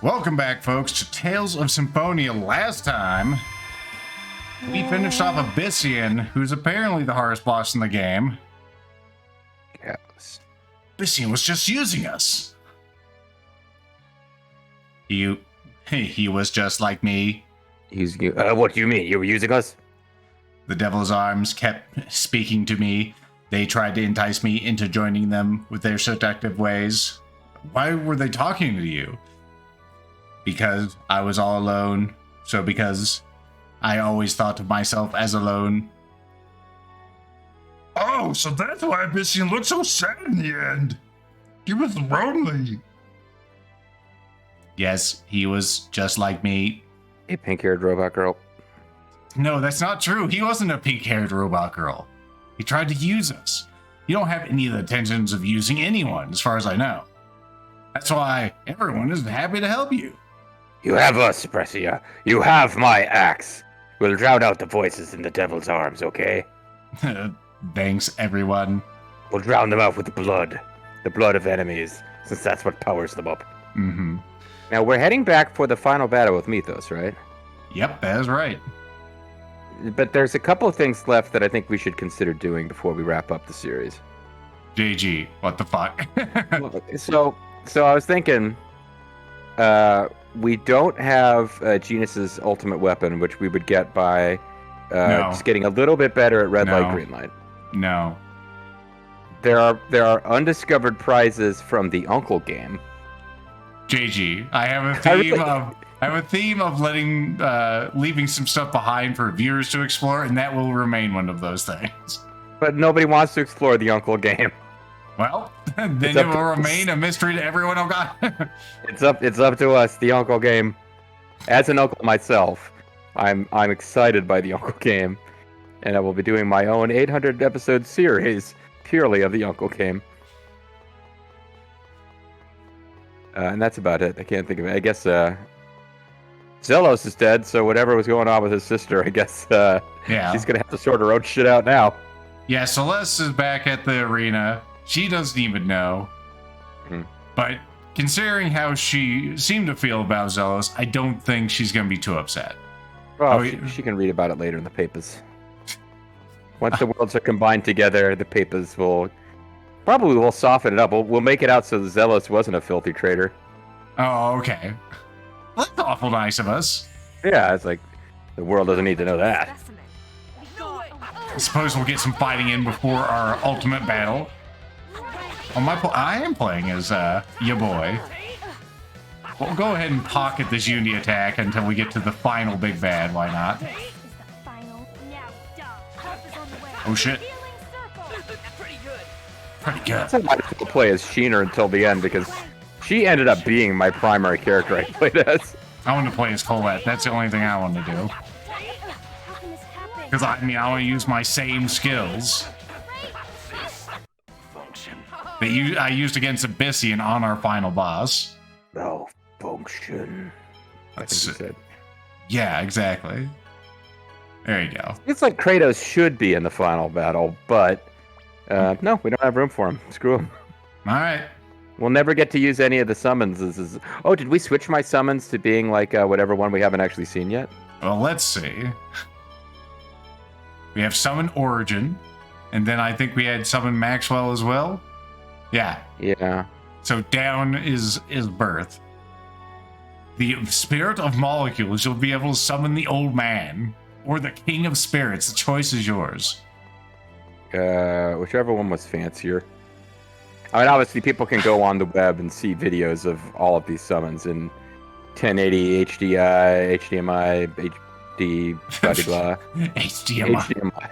Welcome back, folks, to Tales of Symphonia. Last time, we finished off Abyssian, who's apparently the hardest boss in the game. Yes. Abyssian was just using us. He was just like me. What do you mean? You were using us? The Devil's Arms kept speaking to me. They tried to entice me into joining them with their seductive ways. Why were they talking to you? Because I was all alone. So because I always thought of myself as alone. Oh, so that's why Abyssian looked so sad in the end. He was lonely. Yes, he was just like me. A pink-haired robot girl. No, that's not true. He wasn't a pink-haired robot girl. He tried to use us. You don't have any of the intentions of using anyone, as far as I know. That's why everyone is happy to help you. You have us, Brescia. You have my axe. We'll drown out the voices in the Devil's Arms, okay? Thanks, everyone. We'll drown them out with the blood of enemies, since that's what powers them up. Mm-hmm. Now, we're heading back for the final battle with Mythos, right? Yep, that is right. But there's a couple of things left that I think we should consider doing before we wrap up the series. JG, what the fuck? So I was thinking, we don't have Genus's ultimate weapon, which we would get by just getting a little bit better at red light, green light. No. There are undiscovered prizes from the Uncle game. JG, I have a theme of letting leaving some stuff behind for viewers to explore, and that will remain one of those things. But nobody wants to explore the Uncle game. Well, then it will remain a mystery to everyone. Oh God. It's up to us, the Uncle game. As an uncle myself, I'm excited by the Uncle game, and I will be doing my own 800 episode series purely of the Uncle game. And that's about it. I can't think of it. I guess Zelos is dead, so whatever was going on with his sister, I guess she's gonna have to sort her own shit out now. Yeah, Celeste is back at the arena. She doesn't even know. Mm-hmm. But considering how she seemed to feel about Zelos, I don't think she's going to be too upset. Well, she can read about it later in the papers. Once the worlds are combined together, the papers will soften it up. We'll make it out so Zelos wasn't a filthy traitor. Oh, okay. That's awful nice of us. Yeah, it's like the world doesn't need to know that. I suppose we'll get some fighting in before our ultimate battle. I am playing as ya boy. We'll go ahead and pocket this Uni attack until we get to the final big bad. Why not? Oh shit. Pretty good. I might as well play as Sheener until the end because she ended up being my primary character I played as. I want to play as Colette. That's the only thing I want to do. Because I want to use my same skills that I used against Abyssian on our final boss. Malfunction. That's it. Yeah, exactly. There you go. It's like Kratos should be in the final battle, but no, we don't have room for him. Screw him. All right. We'll never get to use any of the summons. Oh, did we switch my summons to being like whatever one we haven't actually seen yet? Well, let's see. We have Summon Origin, and then I think we had Summon Maxwell as well. Yeah. So down is Birth. The Spirit of Molecules, you'll be able to summon the Old Man, or the King of Spirits. The choice is yours. Whichever one was fancier. I mean, obviously, people can go on the web and see videos of all of these summons in 1080, HDI, HDMI, HD, blah, blah, blah. HDMI.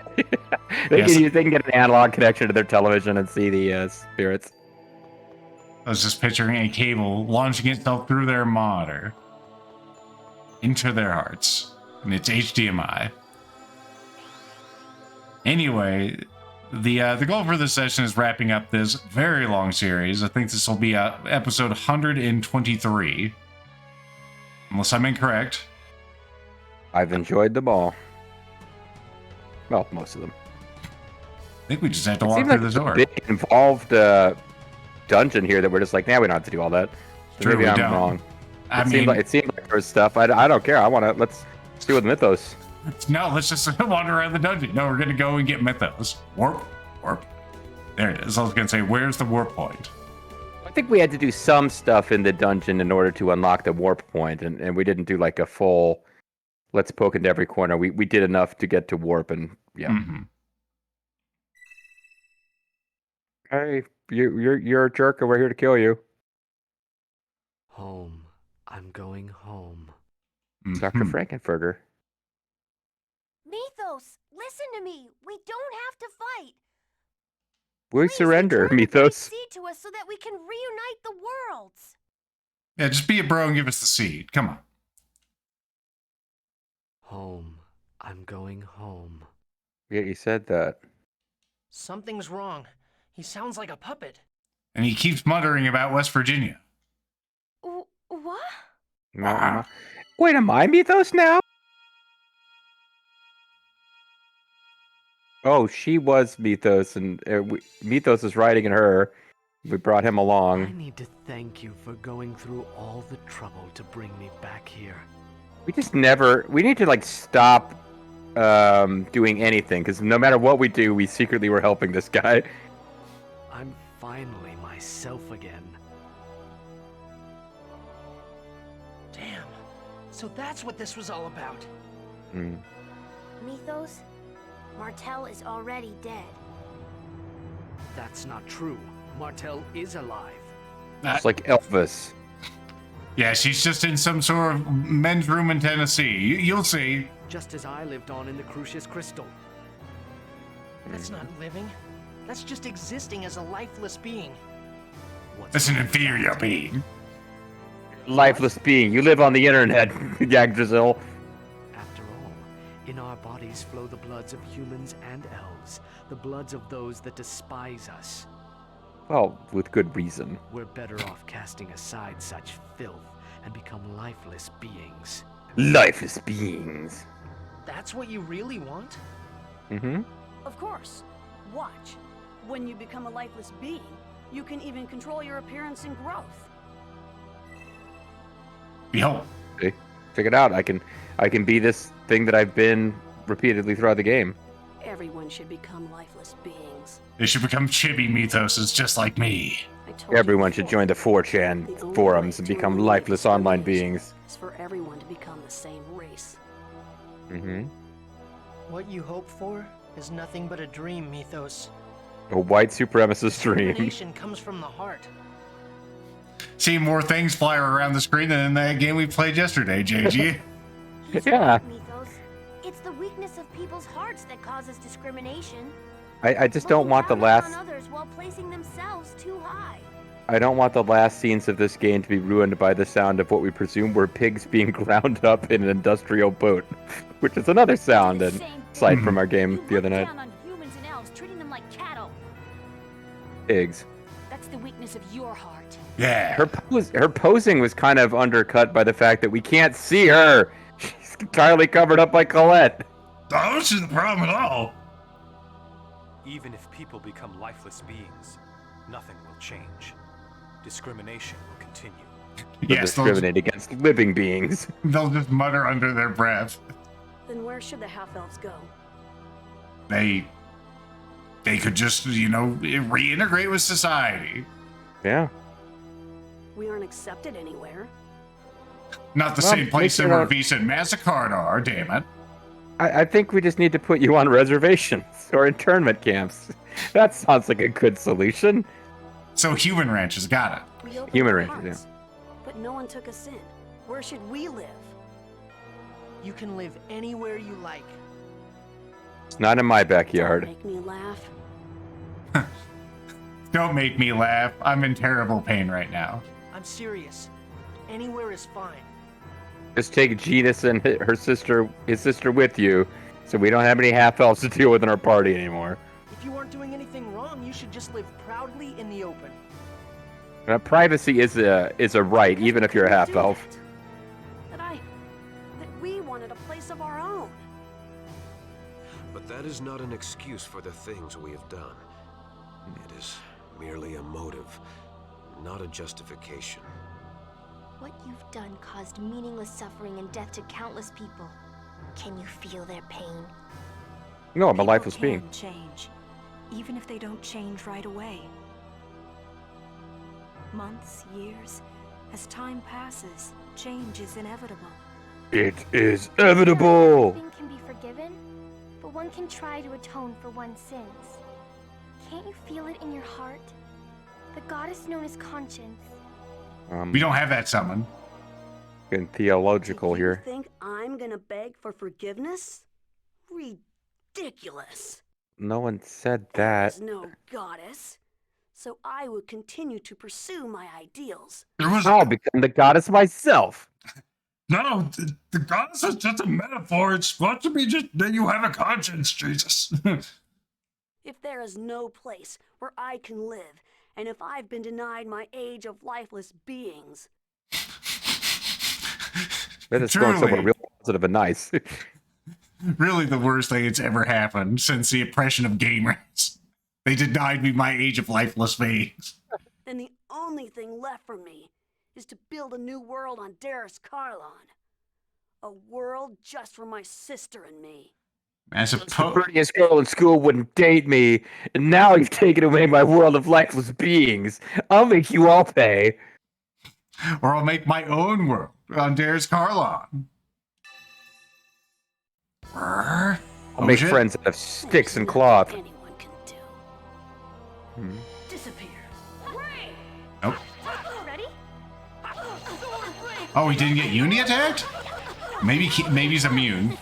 They can get an analog connection to their television and see the spirits. I was just picturing a cable launching itself through their monitor into their hearts, and it's HDMI. Anyway, the goal for this session is wrapping up this very long series. I think this will be episode 123, unless I'm incorrect. I've enjoyed them all. Well, most of them. I think we just have to walk through the door. Big involved dungeon here that we're just like, nah, we don't have to do all that. So maybe I'm wrong. It seemed like there was stuff. I don't care. Let's do with Mythos. No, let's just wander around the dungeon. No, we're gonna go and get Mythos. Warp. There it is. I was gonna say, where's the warp point? I think we had to do some stuff in the dungeon in order to unlock the warp point, and we didn't do like a full. Let's poke into every corner. We did enough to get to warp, and yeah. Mm-hmm. Hey, you're a jerk, and we're here to kill you. Home. I'm going home. Dr. Frankenfurter. Mythos, listen to me. We don't have to fight. We Please surrender, return the Great Mythos. Seed to us so that we can reunite the worlds. Yeah, just be a bro and give us the seed. Come on. Home. I'm going home. Yeah, you said that. Something's wrong. He sounds like a puppet. And he keeps muttering about West Virginia. What? Wait, am I Mythos now? Oh, she was Mythos, and Mythos is riding in her. We brought him I along. need to thank you for going through all the trouble to bring me back here. We need to like stop doing anything, because no matter what we do, we secretly were helping this guy. I'm finally myself again. Damn. So that's what this was all about. Mythos, Martel is already dead. That's not true. Martel is alive. It's like Elvis. Yeah, she's just in some sort of men's room in Tennessee. You'll see. Just as I lived on in the Crucius Crystal. That's not living. That's just existing as a lifeless being. What's That's an wrong? inferior being. Lifeless being. You live on the internet, Yggdrasil. After all, in our bodies flow the bloods of humans and elves, the bloods of those that despise us. Well, with good reason. We're better off casting aside such filth and become lifeless beings. Lifeless beings. That's what you really want? Mm-hmm. Of course. Watch. When you become a lifeless being, you can even control your appearance and growth. Behold. See? Check it out. I can be this thing that I've been repeatedly throughout the game. Everyone should become lifeless beings. They should become chibi mythoses just like me. I told you Everyone should before, join the 4chan the only forums way and to become eliminate lifeless online discrimination beings. is for everyone to become the same race. Mm-hmm. What you hope for is nothing but a dream, Mythos. A white supremacist dream. Discrimination comes from the heart. See more things fly around the screen than in that game we played yesterday, JG. He's Yeah. right, Mythos. It's the weakness of people's hearts that causes discrimination. I just don't want the Looking down last. on others while placing themselves too high. I don't want the last scenes of this game to be ruined by the sound of what we presume were pigs being ground up in an industrial boat, which is another sound and sight from our game You the other look night. down on humans and elves, treating them like cattle. Pigs. That's the weakness of your heart. Yeah. Her posing was kind of undercut by the fact that we can't see her. She's entirely covered up by Colette. I don't see the problem at all. Even if people become lifeless beings, nothing will change. Discrimination will continue. They'll Yes, discriminate against living beings. they'll just mutter under their breath. Then where should the half-elves go? They could just, reintegrate with society. Yeah. We aren't accepted anywhere. Not the Well, same place make that it where out- Visa and MasterCard are, damn it. I think we just need to put you on reservations or internment camps. That sounds like a good solution. So Human Ranches got it. We opened Human our ranches, hearts, but no one took us in. Where should we live? You can live anywhere you like. It's not in my Don't backyard. make me laugh. Don't make me laugh. I'm in terrible pain right now. I'm serious. Anywhere is fine. Just take Genus and his sister with you, so we don't have any half-elves to deal with in our party anymore. If you aren't doing anything wrong, you should just live proudly in the open. Privacy is a right, Because even we if you're a couldn't do half-elf. That we wanted a place of our own. But that is not an excuse for the things we have done. It is merely a motive, not a justification. What you've done caused meaningless suffering and death to countless people. Can you feel their pain? No, I'm a People lifeless can being. change, even if they don't change right away. Months, years, as time passes, change is inevitable. It is inevitable. Everything can be forgiven, but one can try to atone for one's sins. Can't you feel it in your heart? The goddess known as conscience. We don't have that summon. Getting theological You here. think I'm gonna beg for forgiveness? Ridiculous. No one said There that. is no goddess, so I would continue to pursue my ideals. There was I'll become the goddess myself. no. The goddess is just a metaphor. It's supposed to be just that you have a conscience, Jesus. If there is no place where I can live, and if I've been denied my age of lifeless beings, That is going somewhere Truly. real positive and nice. Really the worst thing that's ever happened since the oppression of gamers. They denied me my age of lifeless beings. then the only thing left for me is to build a new world on Darris Carlon. A world just for my sister and me. I The suppose. prettiest girl in school wouldn't date me, and now you've taken away my world of lifeless beings. I'll make you all pay. Or I'll make my own world on Darris Carlon. I'll Oh, make shit. friends out of sticks and cloth. Anyone can do. Hmm. Disappear. Nope. Ready? Oh, he didn't get uni attacked? Maybe he's immune.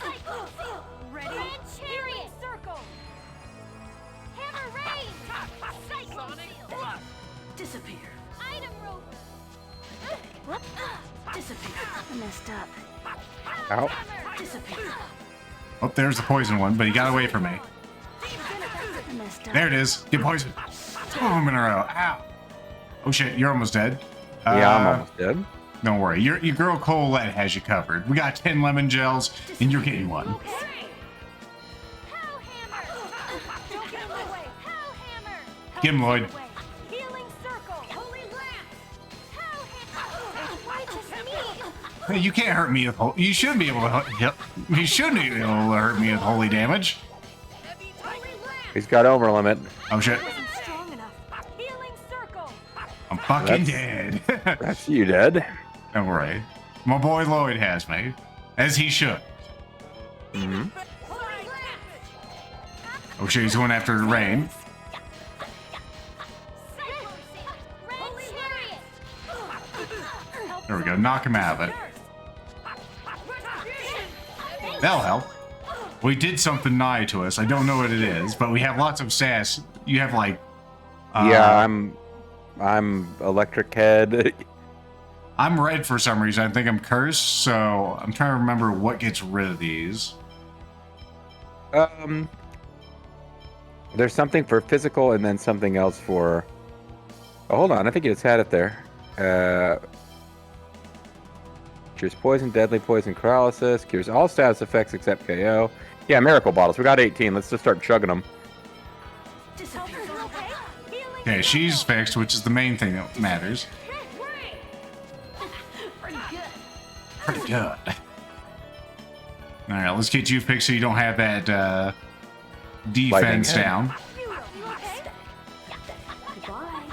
Ready? Chariot! Circle! Hammer rain! Cyclone field! Disappear. Item rover! Disappear. I messed up. Ow. Disappear. Oh, there's the poison one, but he got away from me. I messed up. There it is. Get poisoned. Two of them in a row. Ow. Oh shit, you're almost dead. Yeah, I'm almost dead. Don't worry. Your girl Colette has you covered. We got 10 lemon gels, and you're getting one. Pow hammer! Don't get in the way! Pow hammer! Get him, Lloyd. Healing circle! Holy lance! Pow hammer! Why just me? Hey, you can't hurt me with you shouldn't be able to you shouldn't be able to hurt me with holy damage. Holy lance! He's got over limit. Oh shit. Wasn't strong enough. Healing circle! I'm fucking That's- dead. That's you dead. Don't worry. My boy Lloyd has me. As he should. Mm-hmm. Holy lance! Oh shit, he's going after the rain. Cyclone field! Holy chariot! There we go. Knock him out of it. That'll help. We did something nigh to us. I don't know what it is, but we have lots of sass. You have like Yeah, I'm electric head. I'm red for some reason. I think I'm cursed, so I'm trying to remember what gets rid of these. There's something for physical and then something else for. Oh, hold on, I think you just had it there. Cures poison, deadly poison, paralysis. Cures all status effects except KO. Yeah, miracle bottles. We got 18. Let's just start chugging them. Disappear. Okay? Healing Okay, she's fixed, which is the main thing that matters. Pretty good. Pretty good. Alright, let's get you fixed so you don't have that defense Lightning. down. You okay? Goodbye.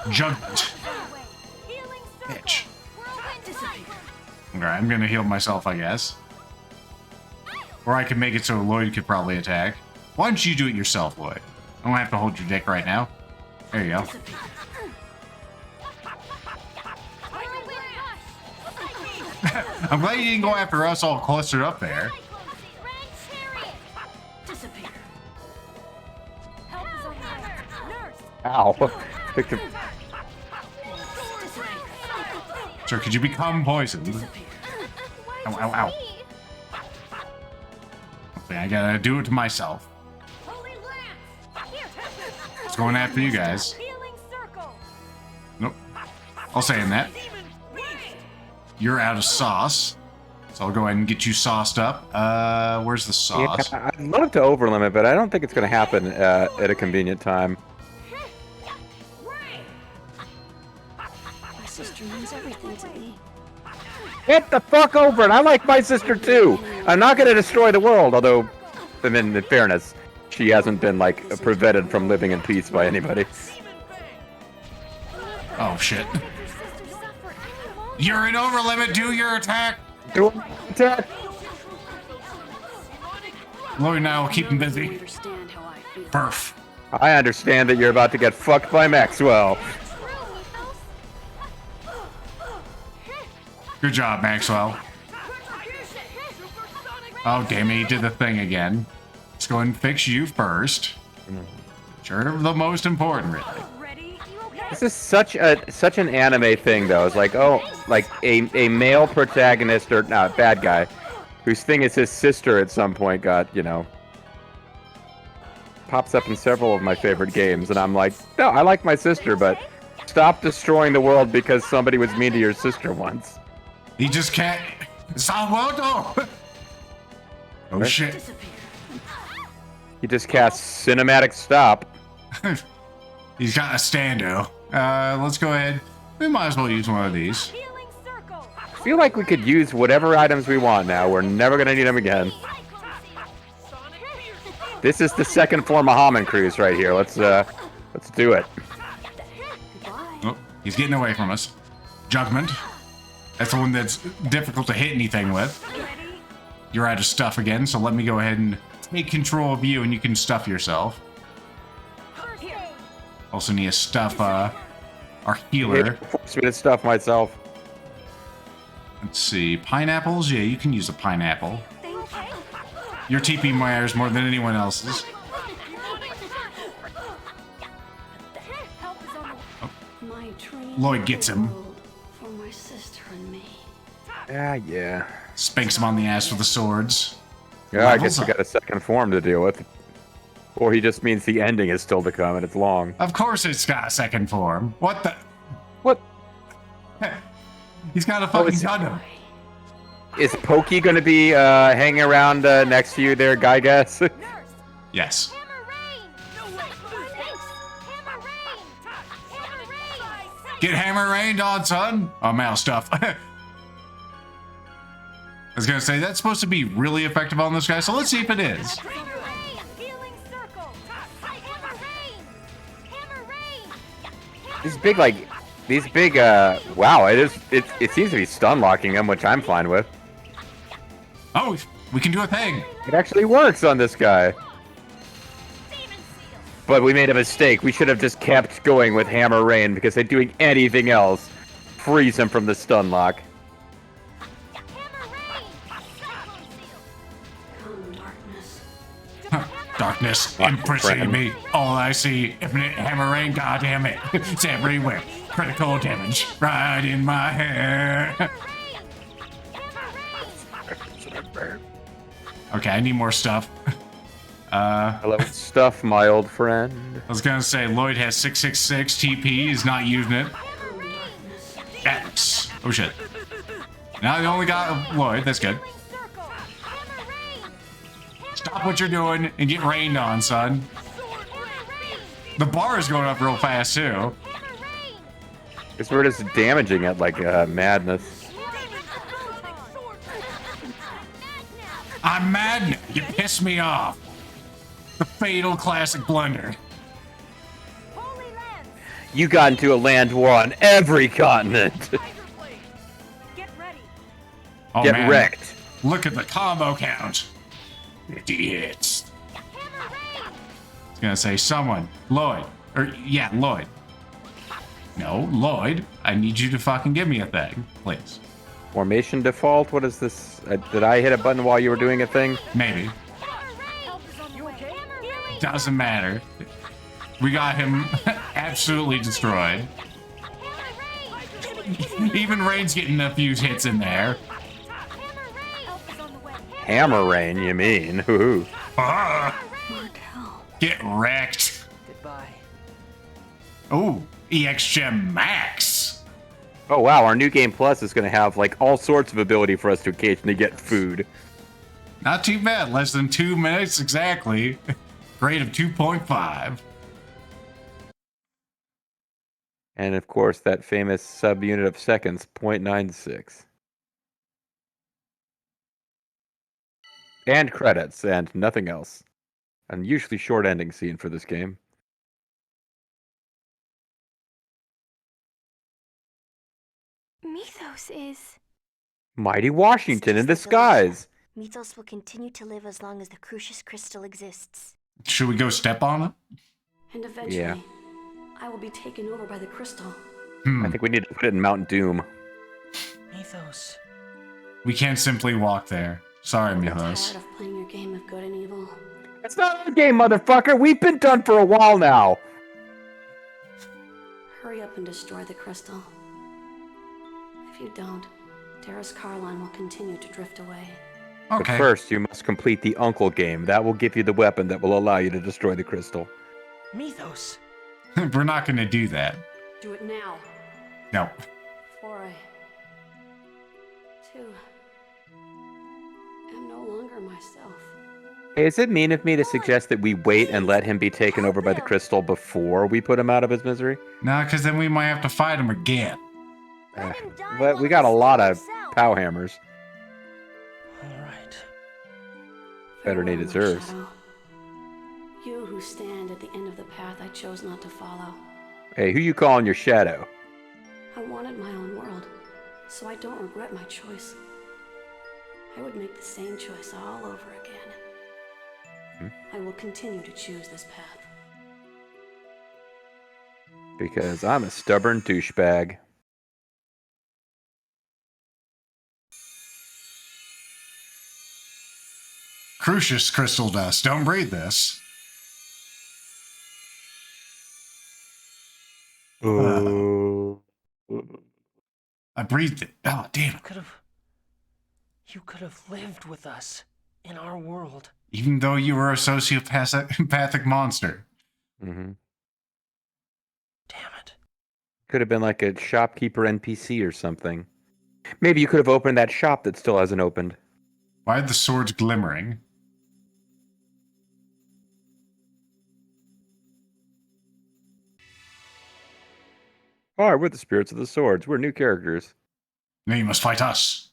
Judgment. Healing circle! Bitch. Whirlwind cyclone! Alright, I'm gonna heal myself, I guess. Or I can make it so Lloyd could probably attack. Why don't you do it yourself, Lloyd? I don't have to hold your dick right now. There you go. Whirlwind rush! I'm glad you didn't go after us all clustered up there. Red chariot! Disappear. Help is on the way. Nurse! Ow. Victor. Sir, could you become poisoned? Ow, ow, ow. Okay, I gotta do it to myself. Holy lance! Here! It's going after you guys. Healing circle! Nope. I'll say in that. You're out of sauce. So I'll go ahead and get you sauced up. Where's the sauce? Yeah, I'd love to overlimit, but I don't think it's going to happen at a convenient time. sister means everything to me. Get the fuck over it! I like my sister too! I'm not gonna destroy the world, although, I mean, in fairness, she hasn't been, like, prevented from living in peace by anybody. Oh, shit. You're in over limit. Do your attack. Do attack! Lloyd and I will keep him busy. Understand how I feel. Perf. I understand that you're about to get fucked by Maxwell. Good job, Maxwell. Oh, damn it, he did the thing again. Let's go and fix you first. Sure, the most important, really. This is such an anime thing, though. It's like, oh, like a male protagonist or not bad guy, whose thing is his sister at some point got, you know, pops up in several of my favorite games, and I'm like, no, I like my sister, but stop destroying the world because somebody was mean to your sister once. He just can't. Salvador! Oh, shit. He just casts cinematic stop. He's got a stando. Let's go ahead. We might as well use one of these. I feel like we could use whatever items we want now. We're never gonna need them again. This is the second form of Hammond Cruise right here. Let's do it. Oh, he's getting away from us. Judgment. That's the one that's difficult to hit anything with. You're out of stuff again, so let me go ahead and take control of you and you can stuff yourself. Also need to stuff our healer. Force me to stuff myself. Let's see. Pineapples? Yeah, you can use a pineapple. Your TP matters more than anyone else's. Oh. Lloyd gets him. For my sister and me. Yeah. Spanks him on the ass with the swords. Yeah, I guess we got a second form to deal with. Or he just means the ending is still to come and it's long. Of course it's got a second form. What the? What? He's got a fucking Gundam. Is Pokey gonna be hanging around next to you there, Guy Guess? Yes. Get hammer rained on, son. Oh, mouse stuff. I was gonna say that's supposed to be really effective on this guy, so let's see if it is. These big, wow, it seems to be stun locking him, which I'm fine with. Oh, we can do a thing. It actually works on this guy. But we made a mistake. We should have just kept going with Hammer Rain, because they're doing anything else frees him from the stun lock. Darkness imprisoning me. All I see, infinite hammer rain, goddamn it. It's everywhere. Critical damage right in my hair. Okay, I need more stuff. Hello, stuff, my old friend. I was gonna say, Lloyd has 666 TP, he's not using it. X. Oh shit. Now they only got Lloyd, that's good. Stop what you're doing and get rained on, son. The bar is going up real fast, too. Because we're just damaging it like madness. I'm mad. You piss me off. The fatal classic blunder. You got into a land war on every continent. Oh, Get man. wrecked. Look at the combo count. Idiots. I was gonna say someone. Lloyd. Lloyd. No, Lloyd. I need you to fucking give me a thing, please. Formation default? What is this? Did I hit a button while you were doing a thing? Maybe. Doesn't matter. We got him absolutely destroyed. Even Rain's getting a few hits in there. Hammer Rain, you mean? Hoo-hoo. Get wrecked. Goodbye. Oh, EX Gem Max. Oh wow, our new game plus is going to have like all sorts of ability for us to occasionally get food. Not too bad. Less than 2 minutes exactly. Grade of 2.5. And of course, that famous subunit of seconds, 0.96. And credits, and nothing else. Unusually short ending scene for this game. Mythos is... Mighty Washington in disguise. Mythos will continue to live as long as the Crucius Crystal exists. Should we go step on it? And eventually, I will be taken over by the crystal. I think we need to put it in Mount Doom. Mythos. We can't simply walk there. Sorry, I'm Mythos. tired of playing your game of good and evil. It's not our game, motherfucker! We've been done for a while now! Hurry up and destroy the crystal. If you don't, Darius Carline will continue to drift away. But Okay. first, you must complete the Uncle game. That will give you the weapon that will allow you to destroy the crystal. Mythos. We're not going to do that. Do it now, No. before I, too, am no longer myself. Hey, is it mean of me to suggest that we wait and let him be taken over by the crystal before we put him out of his misery? No, because then we might have to fight him again. But we got a lot of pow hammers. All right. Better than he Farewell, my deserves. shadow. You who stand at the end of the path I chose not to follow. Hey, who you calling your shadow? I wanted my own world, so I don't regret my choice. I would make the same choice all over again. I will continue to choose this path. Because I'm a stubborn douchebag. Crucius crystal dust. Don't breathe this. I breathed it. Oh, damn it. You could have lived with us in our world. Even though you were a sociopathic monster. Mm-hmm. Damn it. Could have been like a shopkeeper NPC or something. Maybe you could have opened that shop that still hasn't opened. Why are the swords glimmering? All right, we're the spirits of the swords. We're new characters. Now you must fight us.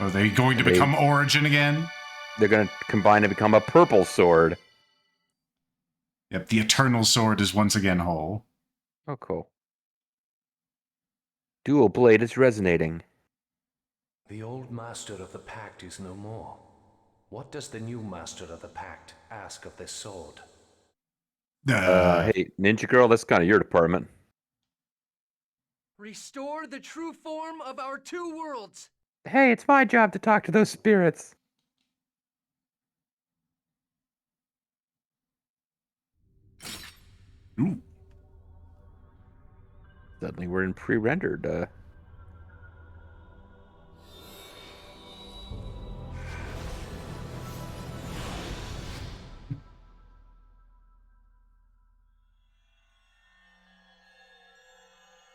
Are they going to become Origin again? They're going to combine to become a purple sword. Yep, the Eternal Sword is once again whole. Oh, cool. Dual blade is resonating. The old master of the pact is no more. What does the new master of the pact ask of this sword? Hey, Ninja Girl, that's kind of your department. Restore the true form of our two worlds. Hey, it's my job to talk to those spirits. Ooh. Suddenly we're in pre-rendered.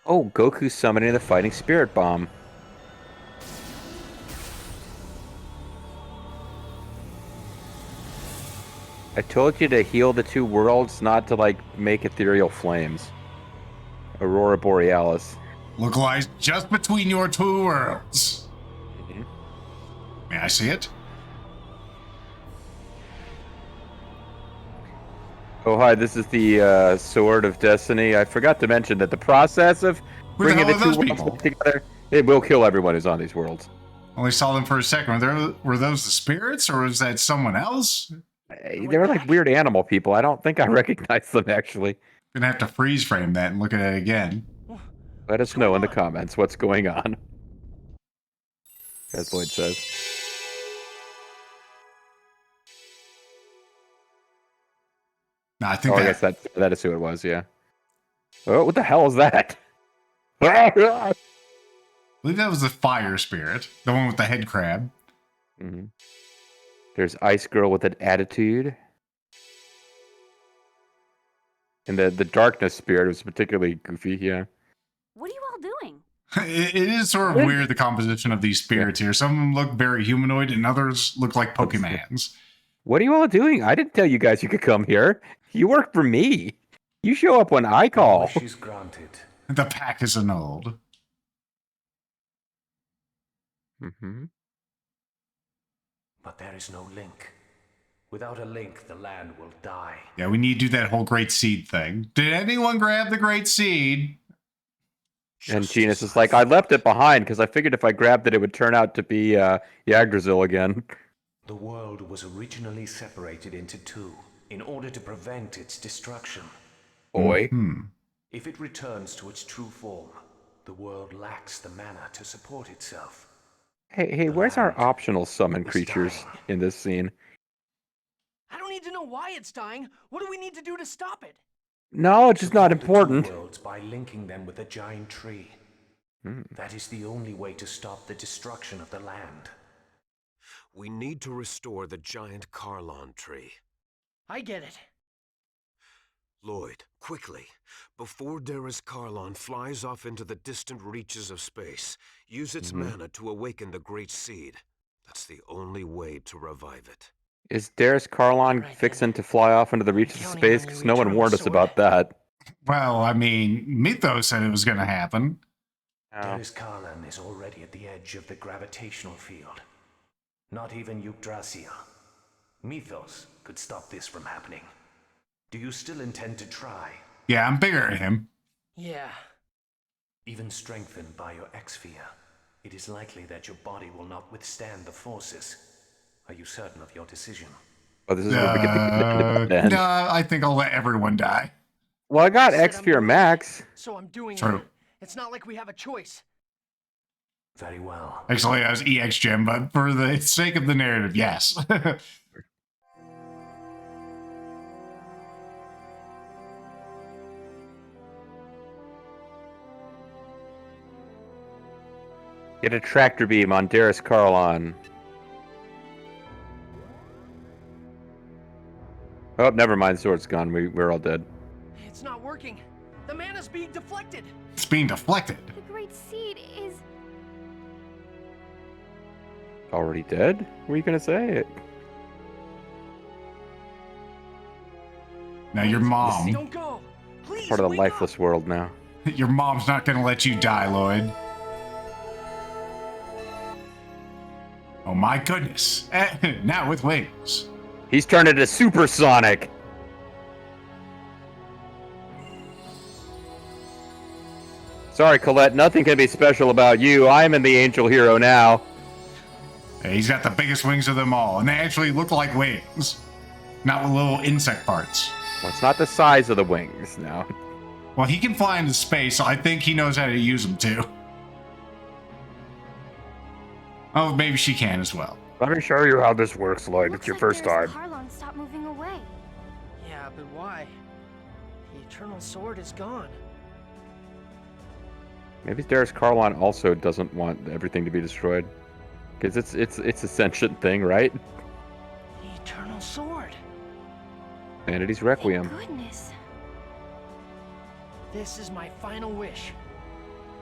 Oh, Goku summoning the fighting spirit bomb. I told you to heal the two worlds, not to, like, make ethereal flames. Aurora Borealis. Localized just between your two worlds. May I see it? Oh, hi, this is the Sword of Destiny. I forgot to mention that the process of Who the bringing hell the are two those worlds people? together, it will kill everyone who's on these worlds. Only saw them for a second. Were those the spirits, or was that someone else? They're like weird animal people. I don't think I recognize them, actually. Gonna have to freeze frame that and look at it again. Let us know in the comments what's going on. As Lloyd says. No, I think I guess that is who it was, yeah. Oh, what the hell is that? I believe that was the fire spirit, the one with the head crab. Mm-hmm. There's Ice Girl with an attitude. And the darkness spirit was particularly goofy, yeah. What are you all doing? It is sort of weird, the composition of these spirits here. Some of them look very humanoid, and others look like Pokemans. What are you all doing? I didn't tell you guys you could come here. You work for me. You show up when I call. Wish is granted. The pack is annulled. Mm-hmm. But there is no link. Without a link, the land will die. Yeah, we need to do that whole Great Seed thing. Did anyone grab the Great Seed? And Genus is like, I left it behind because I figured if I grabbed it, it would turn out to be Yggdrasil again. The world was originally separated into two in order to prevent its destruction. Boy. If it returns to its true form, the world lacks the mana to support itself. Hey, where's our optional summon creatures in this scene? I don't need to know why it's dying. What do we need to do to stop it? Knowledge is not important. The two worlds by linking them with a giant tree. That is the only way to stop the destruction of the land. We need to restore the giant Carlon tree. I get it. Lloyd, quickly, before Darius Carlon flies off into the distant reaches of space, use its mana to awaken the Great Seed. That's the only way to revive it. Is Darius Carlon fixing to fly off into the reaches of space? Because no one warned us about that. Well, I mean, Mythos said it was going to happen. Darius Carlon is already at the edge of the gravitational field. Not even Yggdrasil. Mythos could stop this from happening. Do you still intend to try? Yeah, I'm bigger than him. Yeah. Even strengthened by your X-Sphere, it is likely that your body will not withstand the forces. Are you certain of your decision? Oh, this is where we get the end. No, I think I'll let everyone die. Well, I got X-Sphere Max. So I'm doing True. it. It's not like we have a choice. Very well. Actually, I was EX Gem, but for the sake of the narrative, yes. Get a tractor beam on Darius Carlon. Oh, never mind. Sword's gone. We're all dead. It's not working. The mana's being deflected. It's being deflected. The Great Seed is... Already dead? What are you going to say? Now your mom. Don't go. Please, Part of the wake lifeless world now. Your mom's not going to let you die, Lloyd. Oh my goodness. Now with wings. He's turned into supersonic. Sorry, Colette. Nothing can be special about you. I'm in the angel hero now. Hey, he's got the biggest wings of them all, and they actually look like wings. Not with little insect parts. Well, it's not the size of the wings now. Well, he can fly into space, so I think he knows how to use them too. Oh, maybe she can as well. Let me show you how this works, Lloyd. Looks It's your like first Darius time. Carlon stopped moving away. Yeah, but why? The Eternal Sword is gone. Maybe Darius Carlon also doesn't want everything to be destroyed. Because it's a sentient thing, right? The Eternal Sword. Vanity's Requiem. Thank goodness. This is my final wish.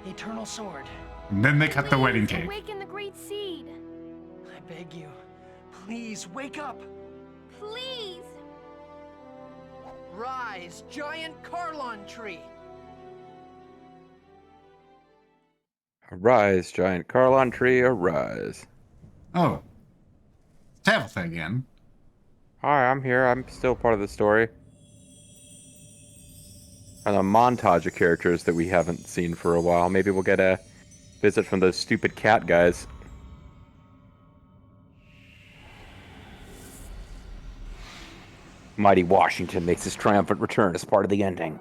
The Eternal Sword. And then they cut the wedding Please cake. awaken the Great Seed. I beg you, please wake up. Please. Rise, giant Carlon tree. Arise, giant Carlon tree, arise. Oh. Tabitha again. Hi, I'm here. I'm still part of the story. And a montage of characters that we haven't seen for a while. Maybe we'll get a visit from those stupid cat guys. Mighty Washington makes his triumphant return as part of the ending.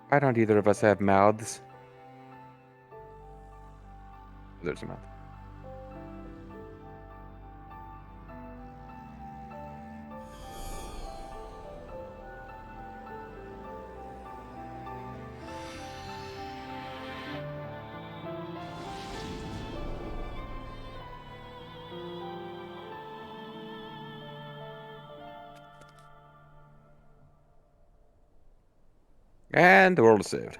Why don't either of us have mouths? There's a mouth. And the world is saved.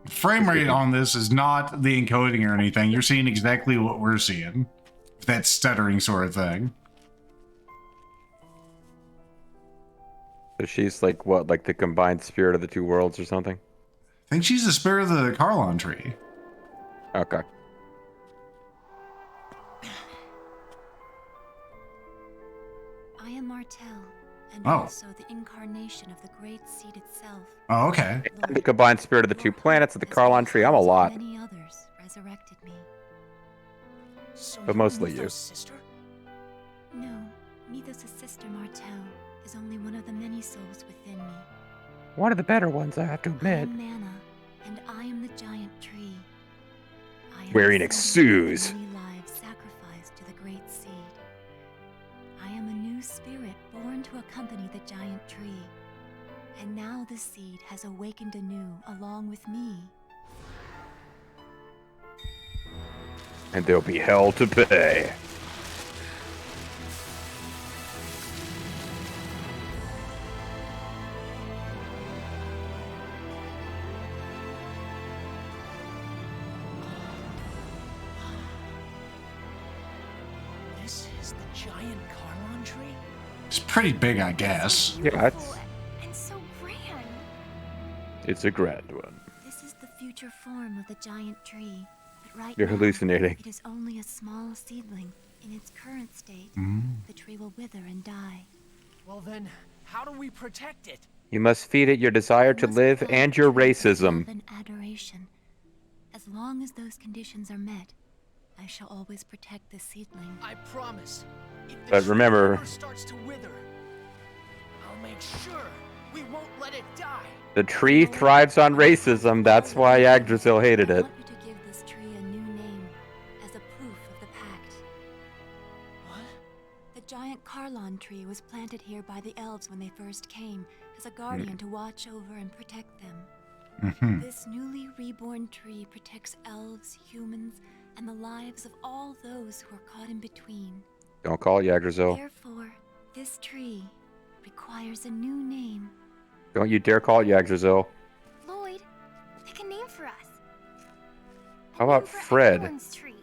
Frame rate on this is not the encoding or anything. You're seeing exactly what we're seeing. That stuttering sort of thing. So she's like what, like the combined spirit of the two worlds or something? I think she's the spirit of the Carlon tree. Okay. I am Martel, and Oh. also the incarnation of the great seed itself. Oh, okay. And the combined spirit of the two planets of the Carlon tree. I'm a lot. Many others resurrected me. So But you're mostly you. Mythos' sister? No, Mythos' sister Martel is only one of the many souls within me. One of the better ones, I have to I admit. am Mana, and I am the giant tree. I am Wearing the symbol of the exudes. many lives sacrificed to the great seed. I am a new spirit born to accompany the giant tree. And now the seed has awakened anew along with me. And there'll be hell to pay. This is the giant Carlon tree? It's pretty big, I guess. Yeah, it's, And so grand. it's a grand one. This is the future form of the giant tree. But right You're now, hallucinating. it is only a small seedling. In its current state, the tree will wither and die. Well then, how do we protect it? You must feed it your desire to Must live provide and your traits of racism. love and adoration. As long as those conditions are met, I shall always protect this seedling. I promise. If the But tree remember- ever starts to wither, I'll make sure we won't let it die. The tree thrives on racism. That's why Yggdrasil hated I it. want you to give this tree a new name as a proof of the pact. What? The giant Carlon tree was planted here by the elves when they first came, as a guardian to watch over and protect them. This newly reborn tree protects elves, humans, and the lives of all those who are caught in between. Don't call it Yggdrasil. Therefore, this tree requires a new name. Don't you dare call it Yggdrasil. Lloyd, pick a name for us. A How about name for Fred? everyone's tree.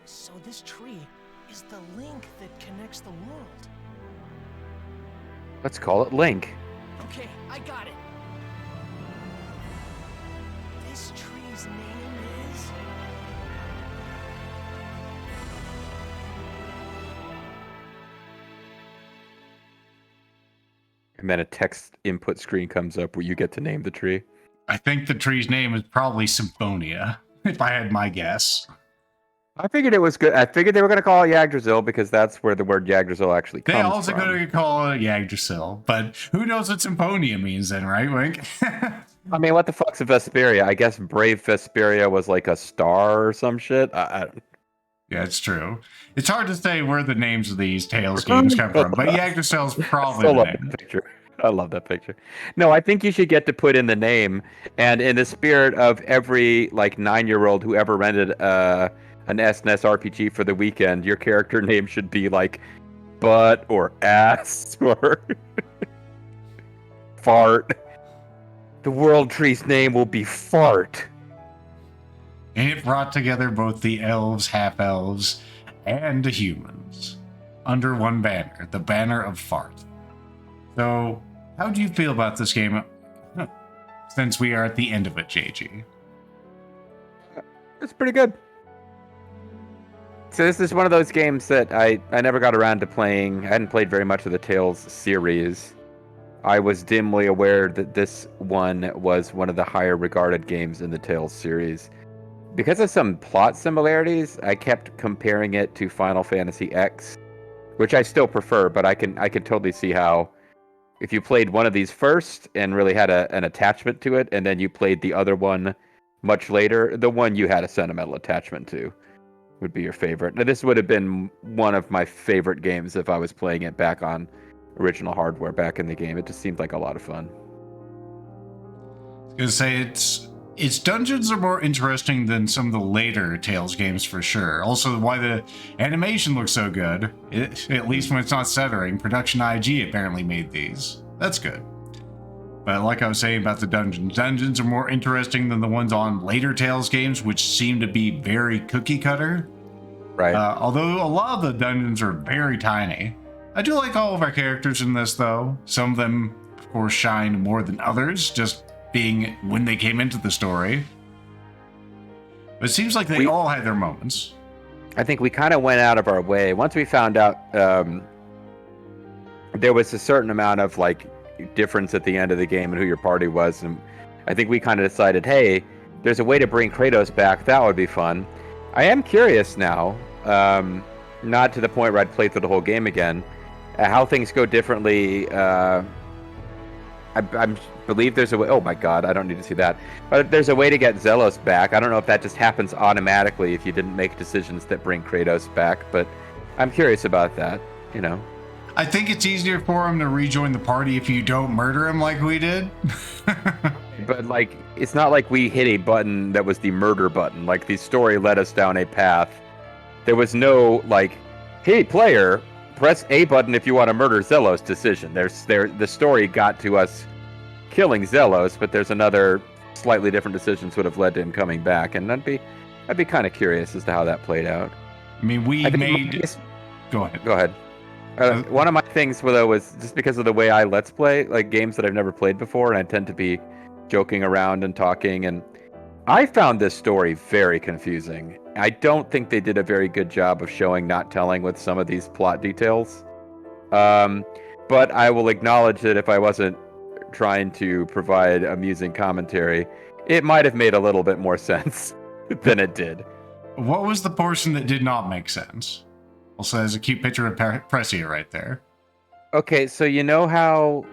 So this tree is the link that connects the world. Let's call it Link. Okay, I got it. This tree's name is... And then a text input screen comes up where you get to name the tree. I think the tree's name is probably Symphonia, if I had my guess. I figured it was good. I figured they were going to call it Yggdrasil because that's where the word Yggdrasil actually comes They also from. going to call it Yggdrasil, but who knows what Symphonia means then, right, Wink? I mean, what the fuck's a Vesperia? I guess Brave Vesperia was like a star or some shit. I don't... Yeah, it's true. It's hard to say where the names of these Tales games come from, but Yggdrasil's probably Still the love name. that picture. I love that picture. No, I think you should get to put in the name, and in the spirit of every like 9-year-old who ever rented an SNES RPG for the weekend, your character name should be like butt or ass or fart. The world tree's name will be Fart. And it brought together both the elves, half-elves, and the humans under one banner, the banner of Fart. So, how do you feel about this game since we are at the end of it, JG? It's pretty good. So this is one of those games that I never got around to playing. I hadn't played very much of the Tales series. I was dimly aware that this one was one of the higher regarded games in the Tales series. Because of some plot similarities, I kept comparing it to Final Fantasy X, which I still prefer, but I can totally see how if you played one of these first and really had an attachment to it, and then you played the other one much later, the one you had a sentimental attachment to would be your favorite. Now, this would have been one of my favorite games if I was playing it back on original hardware back in the game. It just seemed like a lot of fun. I was gonna say its dungeons are more interesting than some of the later Tales games for sure. Also, why the animation looks so good, at least when it's not stuttering. Production IG apparently made these. That's good. But like I was saying about the dungeons are more interesting than the ones on later Tales games, which seem to be very cookie cutter. Right. Although a lot of the dungeons are very tiny. I do like all of our characters in this, though. Some of them, of course, shine more than others, just being when they came into the story. But it seems like they all had their moments. I think we kind of went out of our way. Once we found out there was a certain amount of like difference at the end of the game and who your party was, and I think we kind of decided, hey, there's a way to bring Kratos back. That would be fun. I am curious now, not to the point where I'd play through the whole game again, how things go differently. I believe there's a way. Oh my god, I don't need to see that. But there's a way to get Zelos back. I don't know if that just happens automatically if you didn't make decisions that bring Kratos back, but I'm curious about that, you know. I think it's easier for him to rejoin the party if you don't murder him like we did. But like, it's not like we hit a button that was the murder button. Like, the story led us down a path. There was no like, hey player, press A button if you want to murder Zelos decision. The story got to us killing Zelos, but there's another slightly different decisions would have led to him coming back, and I'd be kind of curious as to how that played out. I mean, Go ahead. One of my things though was just because of the way I let's play like games that I've never played before, and I tend to be joking around and talking, and I found this story very confusing. I don't think they did a very good job of showing not telling with some of these plot details. But I will acknowledge that if I wasn't trying to provide amusing commentary, it might have made a little bit more sense than it did. What was the portion that did not make sense? Also, there's a cute picture of Pressia right there. Okay, so you know how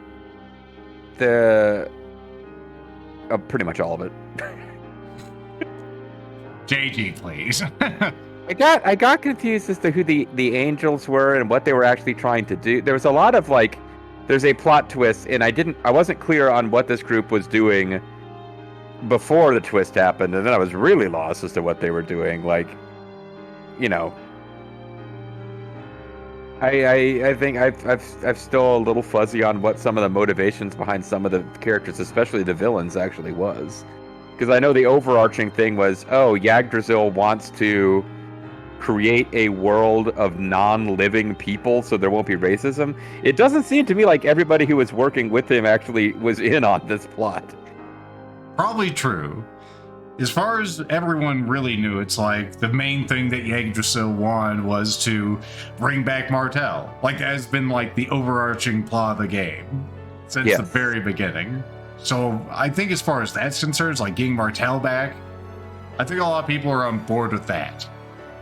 pretty much all of it. JG, please. I got confused as to who the angels were and what they were actually trying to do. There was a lot of like, there's a plot twist, and I wasn't clear on what this group was doing before the twist happened, and then I was really lost as to what they were doing. Like, you know, I think I've still a little fuzzy on what some of the motivations behind some of the characters, especially the villains, actually was. Because I know the overarching thing was, Yggdrasil wants to create a world of non-living people so there won't be racism. It doesn't seem to me like everybody who was working with him actually was in on this plot. Probably true. As far as everyone really knew, it's like the main thing that Yggdrasil wanted was to bring back Martel. Like, that has been like the overarching plot of the game since the very beginning. So I think as far as that's concerned, like getting Martel back, I think a lot of people are on board with that.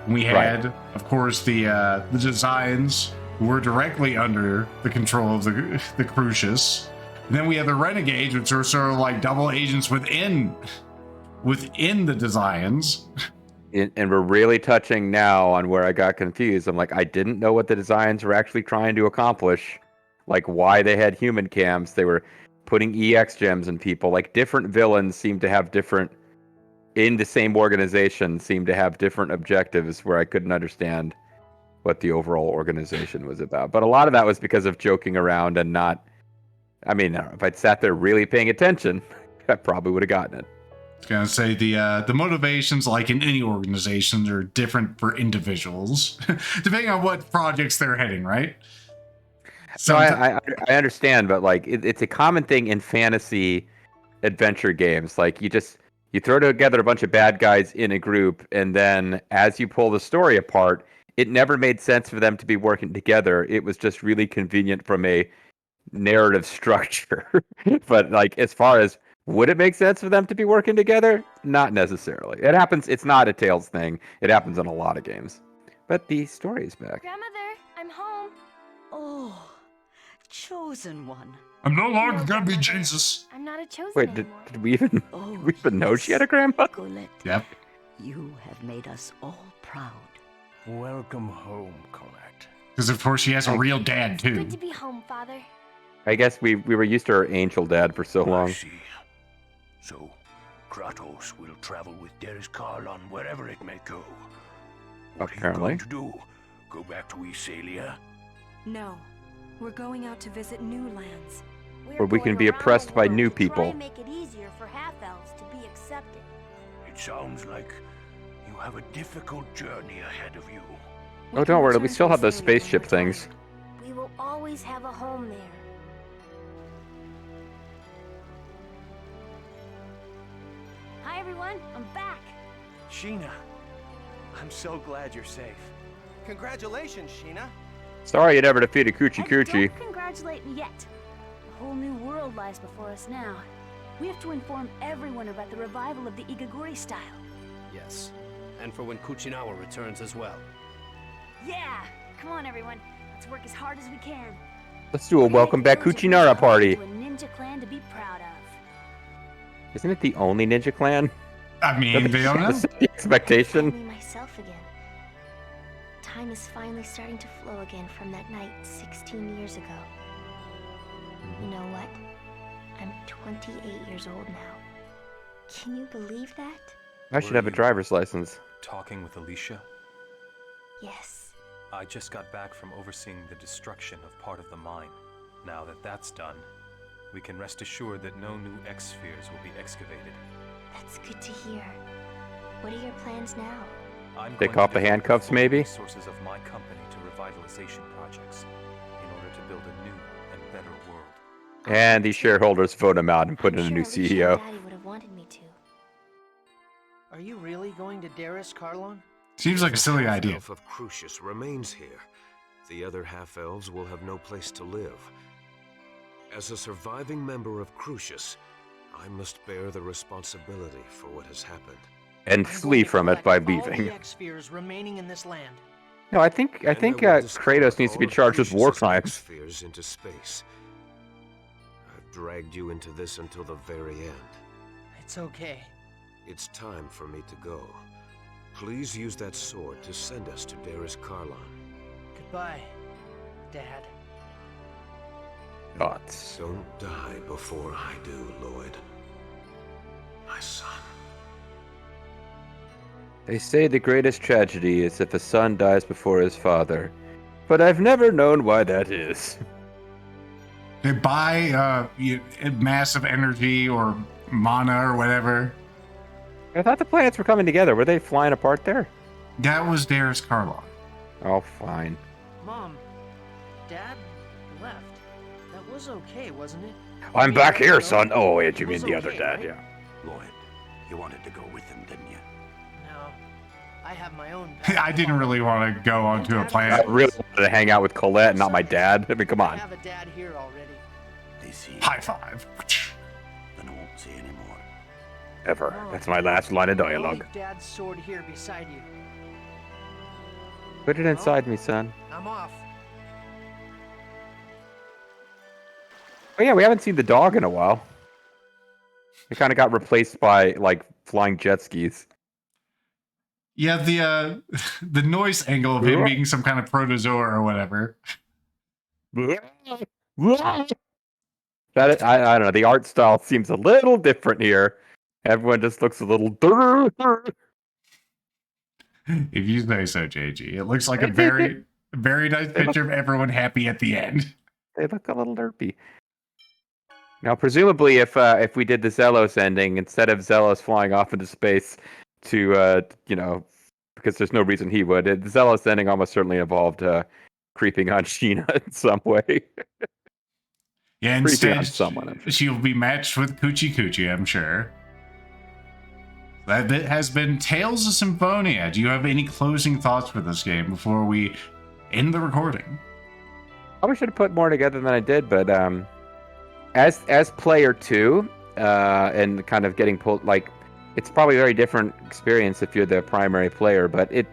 We had, of course, the Designs, who were directly under the control of the Crucius. And then we have the Renegades, which are sort of like double agents within the Designs. And we're really touching now on where I got confused. I'm like, I didn't know what the Designs were actually trying to accomplish. Like, why they had human cams. They were putting EX gems in people. Like, different villains seem to have different, in the same organization, seem to have different objectives where I couldn't understand what the overall organization was about. But a lot of that was because of joking around and not, I mean, if I'd sat there really paying attention, I probably would have gotten it. I was gonna say the motivations, like in any organization, are different for individuals, depending on what projects they're heading, right? So I understand, but like it's a common thing in fantasy adventure games. Like you throw together a bunch of bad guys in a group, and then as you pull the story apart, it never made sense for them to be working together. It was just really convenient from a narrative structure. But like, as far as would it make sense for them to be working together? Not necessarily. It happens. It's not a Tales thing. It happens in a lot of games. But the story is back. Grandmother, I'm home. Oh, chosen one. I'm no longer gonna be Jesus. I'm not a chosen Wait, anymore. did we even know she had a grandma? Colette, Yep. you have made us all proud. Welcome home, Colette. Because of course she has a real dad too. Good to be home, Father. I guess we were used to her angel dad for so I long. see. So, Kratos will travel with Darius Karlon wherever it may go. What Apparently. are you going to do? Go back to Esalia? No, we're going out to visit new lands. Where we can be oppressed by new people. Try and make it easier for half-elves to be accepted. It sounds like you have a difficult journey ahead of you. Oh, don't worry, we still have those spaceship things. We will always have a home there. Hi, everyone. I'm back. Sheena, I'm so glad you're safe. Congratulations, Sheena. Sorry you never defeated Coochie And Coochie. don't congratulate me yet. A whole new world lies before us now. We have to inform everyone about the revival of the Igaguri style. Yes, and for when Kuchinawa returns as well. Yeah! Come on, everyone. Let's work as hard as we can. Let's do a welcome back Kuchinara party. A ninja clan to be proud of. Isn't it the only ninja clan? I mean, they don't know. The expectation. Finally myself again. Time is finally starting to flow again from that night 16 years ago. You know what? I'm 28 years old now. Can you believe that? I should have a driver's license. Talking with Alicia? Yes. I just got back from overseeing the destruction of part of the mine. Now that that's done, we can rest assured that no new X-spheres will be excavated. That's good to hear. What are your plans now? I'm Take going off to the devote handcuffs, full maybe? resources of my company to revitalization projects in order to build a new and better world. And these shareholders vote him out and put in a new Alicia and CEO. Daddy would have wanted me to. Are you really going to Darius Karlon? Seems like a silly The idea. half-elf of Crucius remains here. The other half-elves will have no place to live. As a surviving member of Crucius, I must bear the responsibility for what has happened. And I'm flee going to from it by collect all leaving. the X-spheres remaining in this land. No, I think And I will Kratos needs to be discard charged with war Crucius's crimes. X-spheres into space. I've dragged you into this until the very end. It's okay. It's time for me to go. Please use that sword to send us to Darius Karlon. Goodbye, Dad. Thoughts. Don't die before I do, Lloyd. My son. They say the greatest tragedy is if a son dies before his father. But I've never known why that is. They buy massive energy or mana or whatever. I thought the planets were coming together. Were they flying apart there? That was Darius Karlon. Oh, fine. Mom, Dad left. That was okay, wasn't it? I'm Me back and here, Joe, son. Oh, wait, you it mean was the other okay, dad, right? yeah. Lloyd, you wanted to go with him, didn't you? No, I have my own. I didn't really want to go onto a I planet. really wanted to hang out with Colette, not my dad. I mean, come I on. have a dad here already. This year, High five. then I won't say anymore. Ever. Mom, That's my last line of I'll dialogue. leave Dad's sword here beside you. Put it inside me, son. I'm off. Oh yeah, we haven't seen the dog in a while. It kind of got replaced by like flying jet skis. Yeah, the noise angle of him being some kind of protozoa or whatever. That I don't know. The art style seems a little different here. Everyone just looks a little. If you say so, JG. It looks like a very, very nice picture of everyone happy at the end. They look a little derpy. Now, presumably, if we did the Zelos ending instead of Zelos flying off into space to because there's no reason he would. The Zelos ending almost certainly involved creeping on Sheena in some way. Yeah, Creeping on instead someone, I'm sure. she'll be matched with Coochie Coochie, I'm sure. That bit has been Tales of Symphonia. Do you have any closing thoughts for this game before we end the recording? Probably should have put more together than I did, but as player 2, and kind of getting pulled, like, it's probably a very different experience if you're the primary player, but it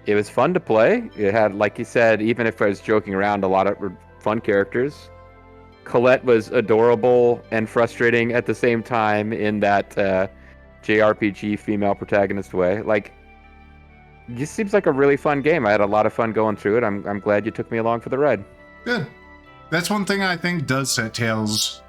was fun to play. It had, like you said, even if I was joking around, a lot of fun characters. Colette was adorable and frustrating at the same time in that JRPG female protagonist way. Like, this seems like a really fun game. I had a lot of fun going through it. I'm glad you took me along for the ride. Good. That's one thing I think does set Tales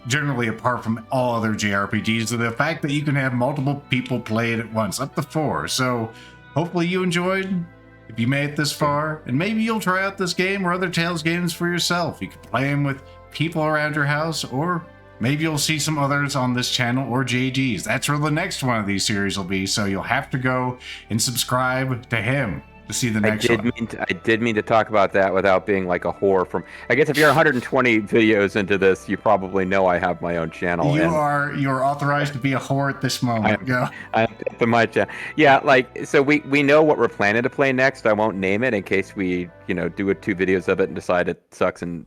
generally apart from all other JRPGs, the fact that you can have multiple people play it at once, up to 4. So hopefully you enjoyed. If you made it this far, and maybe you'll try out this game or other Tales games for yourself. You can play them with people around your house, or maybe you'll see some others on this channel or JG's. That's where the next one of these series will be, so you'll have to go and subscribe to him to see the next one. I did mean to talk about that without being like a whore from... I guess if you're 120 videos into this, you probably know I have my own channel. You're authorized to be a whore at this moment. I'm to my channel. Yeah, like, so we know what we're planning to play next. I won't name it in case we, do 2 videos of it and decide it sucks and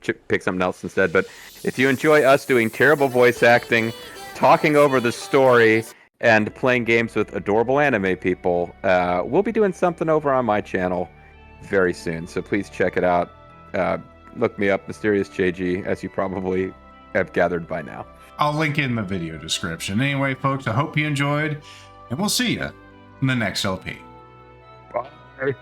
pick something else instead. But if you enjoy us doing terrible voice acting, talking over the story, and playing games with adorable anime people, we'll be doing something over on my channel very soon. So please check it out. Look me up, MysteriousJG, as you probably have gathered by now. I'll link in the video description. Anyway, folks, I hope you enjoyed, and we'll see you in the next LP. Bye.